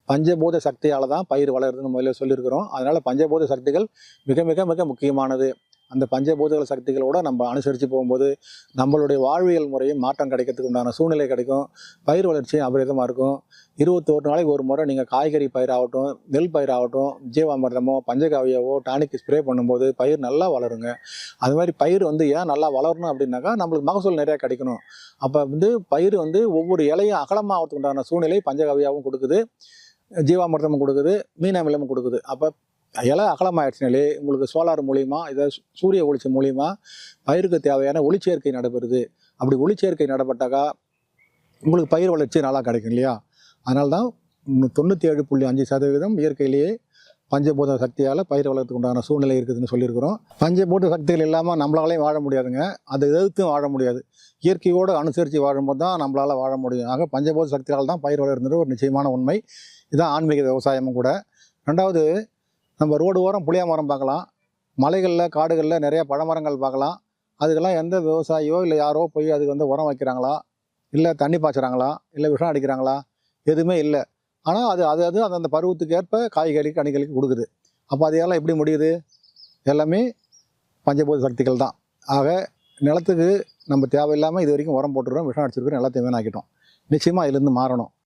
பஞ்சபூத சக்தியால் தான் பயிர் வளருதுன்னு முதல்ல சொல்லியிருக்கிறோம். அதனால் பஞ்சபூத சக்திகள் மிக மிக மிக முக்கியமானது. அந்த பஞ்சபூத சக்திகளோட நம்ம அனுசரித்து போகும்போது நம்மளுடைய வாழ்வியல் முறையும் மாற்றம் கிடைக்கிறதுக்கு உண்டான சூழ்நிலை கிடைக்கும். பயிர் வளர்ச்சியும் அபரிதமாக இருக்கும். 21 நாளைக்கு ஒரு முறை நீங்கள் காய்கறி பயிராகட்டும், நெல் பயிராகட்டும், ஜீவாமிர்தமோ பஞ்சகாவியாவோ டானிக் ஸ்ப்ரே பண்ணும்போது பயிர் நல்லா வளருங்க. அது மாதிரி பயிர் ஏன் நல்லா வளரணும் அப்படின்னாக்கா நம்மளுக்கு மகசூல் நிறையா கிடைக்கணும். அப்போ பயிர் ஒவ்வொரு இலையும் அகலமாகறதுக்கு உண்டான சூழ்நிலை பஞ்சகாவியாவும் கொடுக்குது, ஜீவாமிர்தமும் கொடுக்குது, மீன் அமிலமும் கொடுக்குது. அப்போ இலை அகலமாயிடுச்சுனாலே உங்களுக்கு சோலார் மூலிமா சூரிய ஒளிச்சம் மூலிமா பயிருக்கு தேவையான ஒளிச்சேர்க்கை நடைபெறுது. அப்படி ஒளிச்சேர்க்கை நடைபெற்றாக்கா உங்களுக்கு பயிர் வளர்ச்சி நல்லா கிடைக்கும் இல்லையா? அதனால தான் 97.5% இயற்கையிலேயே பஞ்சபூத சக்தியால் பயிர் வளர்த்துக்கு உண்டான சூழ்நிலை இருக்குதுன்னு சொல்லியிருக்கிறோம். பஞ்சபூத சக்திகள் இல்லாமல் நம்மளாலையும் வாழ முடியாதுங்க. அதை எதிர்த்தும் வாழ முடியாது. இயற்கையோடு அனுசரித்து வாழும்போது தான் நம்மளால் வாழ முடியும். ஆக பஞ்சபூத சக்தியால் தான் பயிர் வளர்கிறது ஒரு நிச்சயமான உண்மை. இதுதான் ஆன்மீக விவசாயமும் கூட. ரெண்டாவது, நம்ம ரோடு ஓரம் புளிய மரம் பார்க்கலாம், மலைகளில் காடுகளில் நிறையா பழமரங்கள் பார்க்கலாம். அதுக்கெல்லாம் எந்த விவசாயியோ இல்லை யாரோ போய் அதுக்கு உரம் வைக்கிறாங்களா, இல்லை தண்ணி பாய்ச்சுறாங்களா, இல்லை விஷம் அடிக்கிறாங்களா? எதுவுமே இல்லை. ஆனால் அது அது அது அந்த பருவத்துக்கு ஏற்ப காய்கறி கனிகளுக்கு கொடுக்குது. அப்போ அதையெல்லாம் எப்படி முடியுது? எல்லாமே பஞ்சபூத சக்திகள் தான். ஆக நிலத்துக்கு நம்ம தேவையில்லாமல் இது வரைக்கும் உரம் போட்டுருக்கோம், விஷம் அடிச்சிருக்கிறோம், எல்லாத்தையும் வீணாக்கிட்டோம். நிச்சயமாக இதுலேருந்து மாறணும்.